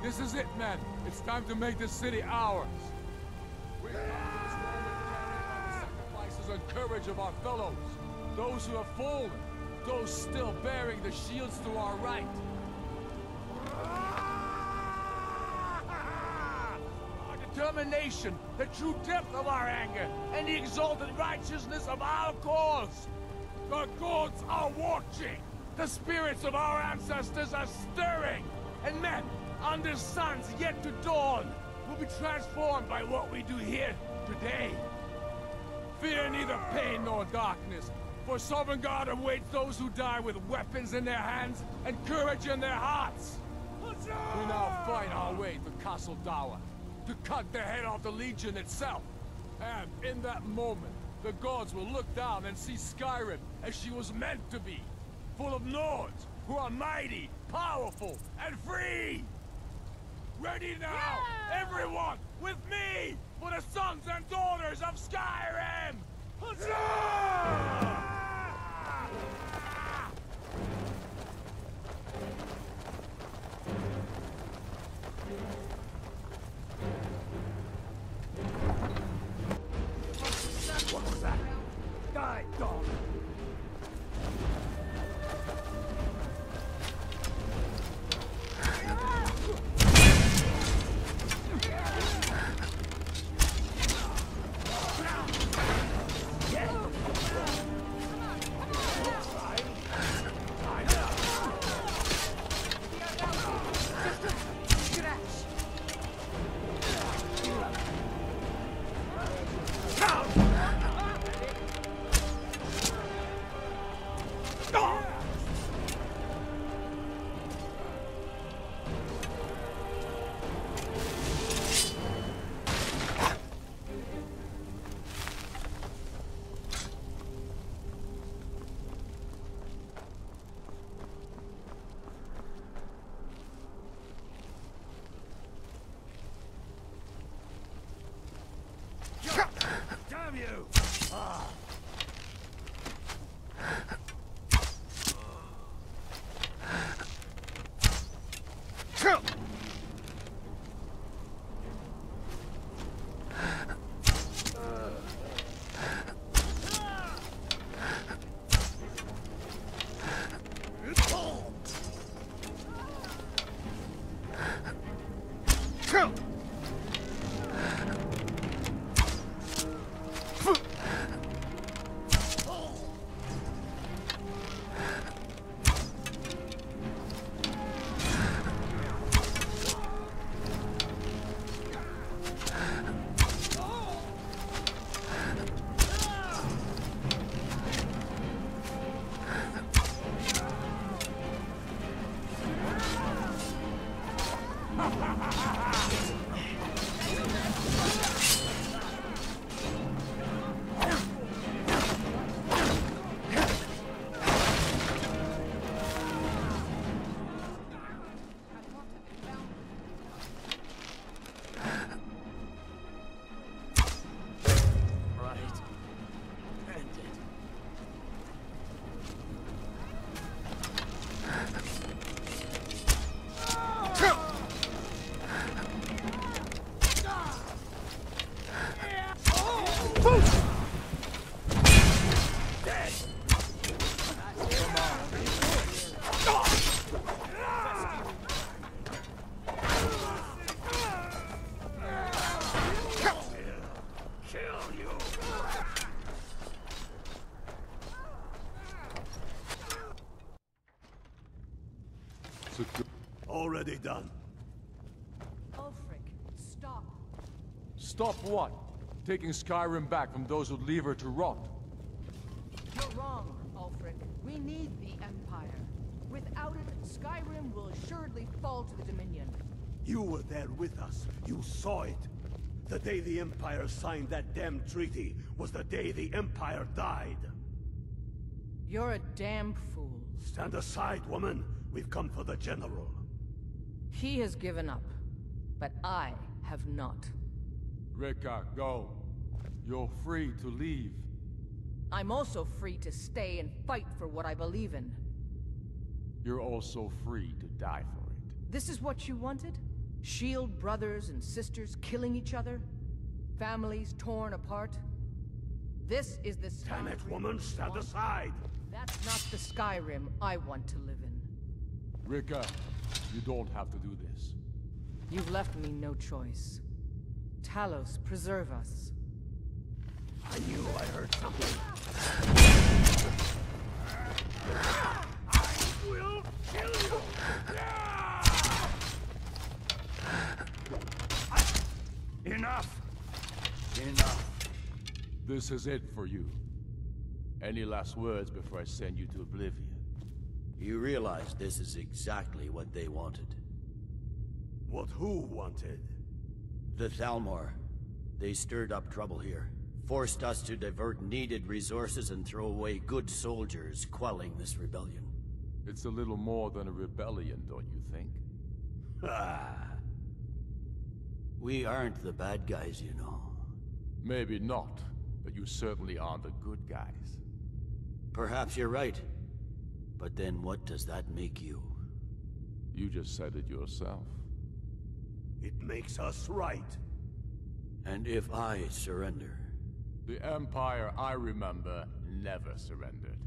This is it, men. It's time to make this city ours. We come to this moment carrying on the sacrifices and courage of our fellows. Those who have fallen. Those still bearing the shields to our right. Our determination, the true depth of our anger, and the exalted righteousness of our cause. The gods are watching. The spirits of our ancestors are stirring. And men, under suns yet to dawn, will be transformed by what we do here today. Fear neither pain nor darkness, for Sovereign God awaits those who die with weapons in their hands and courage in their hearts. We now fight our way to Castle Dower, to cut the head off the Legion itself. And in that moment, the gods will look down and see Skyrim as she was meant to be, full of Nords who are mighty, powerful, and free! Ready now, yeah! Everyone, with me, for the sons and daughters of Skyrim! Huzzah! What was that? Die, dog! Damn you! Ah. Already done. Ulfric, stop. Stop what? Taking Skyrim back from those who'd leave her to rot. You're wrong, Ulfric. We need the Empire. Without it, Skyrim will assuredly fall to the Dominion. You were there with us. You saw it. The day the Empire signed that damn treaty was the day the Empire died. You're a damn fool. Stand aside, woman. We've come for the General. He has given up, but I have not. Rika, go. You're free to leave. I'm also free to stay and fight for what I believe in. You're also free to die for it. This is what you wanted? Shield brothers and sisters killing each other? Families torn apart? This is the Skyrim. Damn it, woman, stand aside! That's not the Skyrim I want to live in. Rika, you don't have to do this. You've left me no choice. Talos, preserve us. I knew I heard something. I will kill you! Enough! Enough! This is it for you. Any last words before I send you to oblivion? You realize this is exactly what they wanted. What who wanted? The Thalmor. They stirred up trouble here. Forced us to divert needed resources and throw away good soldiers, quelling this rebellion. It's a little more than a rebellion, don't you think? Ah. We aren't the bad guys, you know. Maybe not, but you certainly aren't the good guys. Perhaps you're right. But then what does that make you? You just said it yourself. It makes us right. And if I surrender? The Empire I remember never surrendered.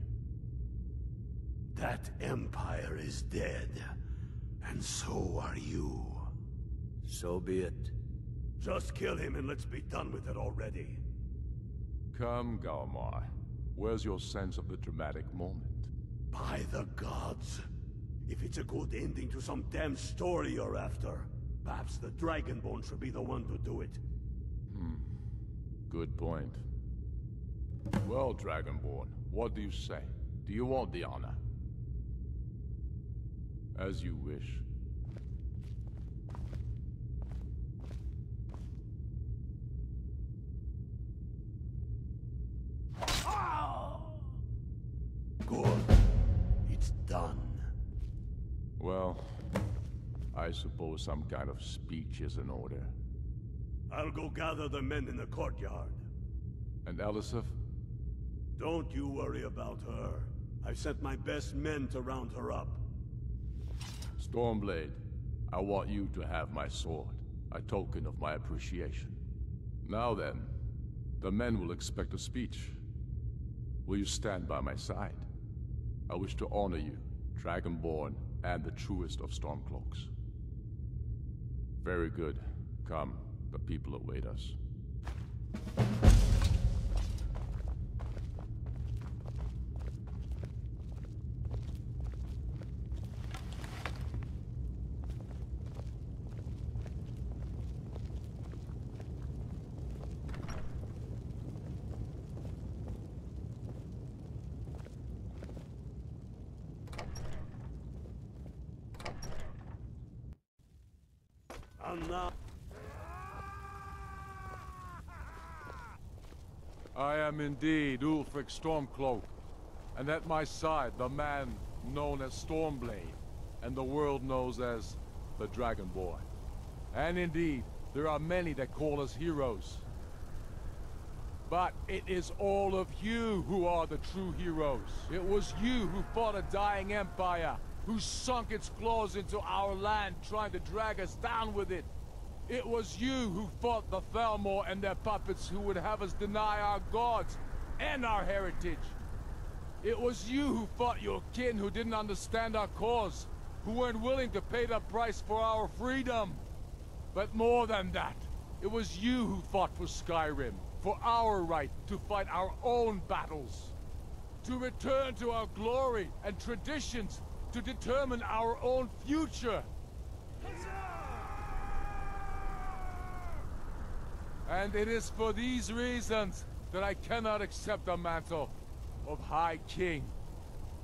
That Empire is dead. And so are you. So be it. Just kill him and let's be done with it already. Come, Galmar. Where's your sense of the dramatic moment? By the gods. If it's a good ending to some damn story you're after, perhaps the Dragonborn should be the one to do it. Good point. Well, Dragonborn, what do you say? Do you want the honor? As you wish. Good. It's done. Well, I suppose some kind of speech is in order. I'll go gather the men in the courtyard. And Elisif? Don't you worry about her. I've sent my best men to round her up. Stormblade, I want you to have my sword, a token of my appreciation. Now then, the men will expect a speech. Will you stand by my side? I wish to honor you, Dragonborn, and the truest of Stormcloaks. Very good. Come, the people await us. And now... I am indeed Ulfric Stormcloak, and at my side the man known as Stormblade, and the world knows as the Dragonborn. And indeed, there are many that call us heroes. But it is all of you who are the true heroes. It was you who fought a dying empire, who sunk its claws into our land, trying to drag us down with it. It was you who fought the Thalmor and their puppets who would have us deny our gods and our heritage. It was you who fought your kin who didn't understand our cause, who weren't willing to pay the price for our freedom. But more than that, it was you who fought for Skyrim, for our right to fight our own battles, to return to our glory and traditions, to determine our own future. And it is for these reasons that I cannot accept the mantle of High King.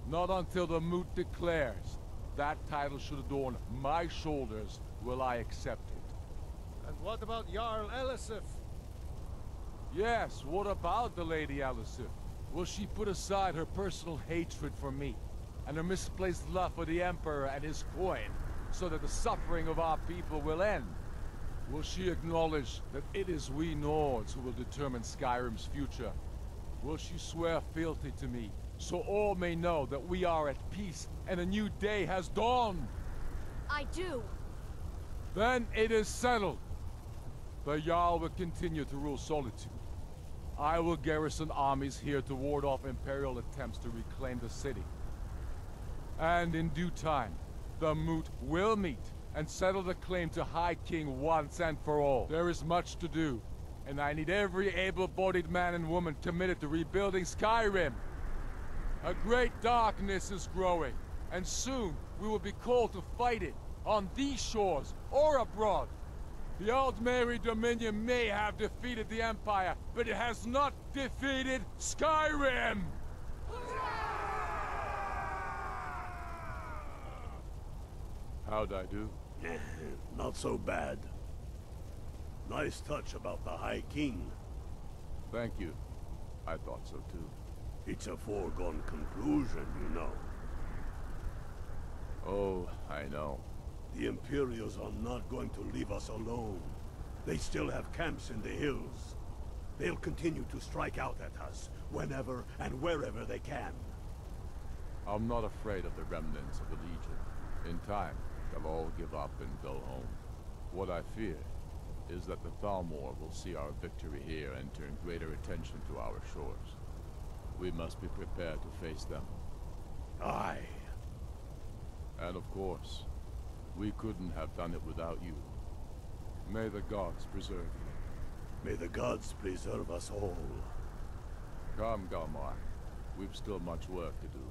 Not until the moot declares that title should adorn my shoulders will I accept it. And what about Jarl Elisif? Yes, what about the Lady Elisif? Will she put aside her personal hatred for me, and her misplaced love for the Emperor and his coin, so that the suffering of our people will end? Will she acknowledge that it is we Nords who will determine Skyrim's future? Will she swear fealty to me, so all may know that we are at peace and a new day has dawned? I do. Then it is settled. The Jarl will continue to rule Solitude. I will garrison armies here to ward off Imperial attempts to reclaim the city. And in due time, the Moot will meet and settle the claim to High King once and for all. There is much to do, and I need every able-bodied man and woman committed to rebuilding Skyrim. A great darkness is growing, and soon we will be called to fight it, on these shores or abroad. The Aldmeri Dominion may have defeated the Empire, but it has not defeated Skyrim! How'd I do? Not so bad. Nice touch about the High King. Thank you. I thought so too. It's a foregone conclusion, you know. Oh, I know. The Imperials are not going to leave us alone. They still have camps in the hills. They'll continue to strike out at us, whenever and wherever they can. I'm not afraid of the remnants of the Legion. In time, they'll all give up and go home. What I fear is that the Thalmor will see our victory here and turn greater attention to our shores. We must be prepared to face them. Aye. And of course, we couldn't have done it without you. May the gods preserve you. May the gods preserve us all. Come, Galmar. We've still much work to do.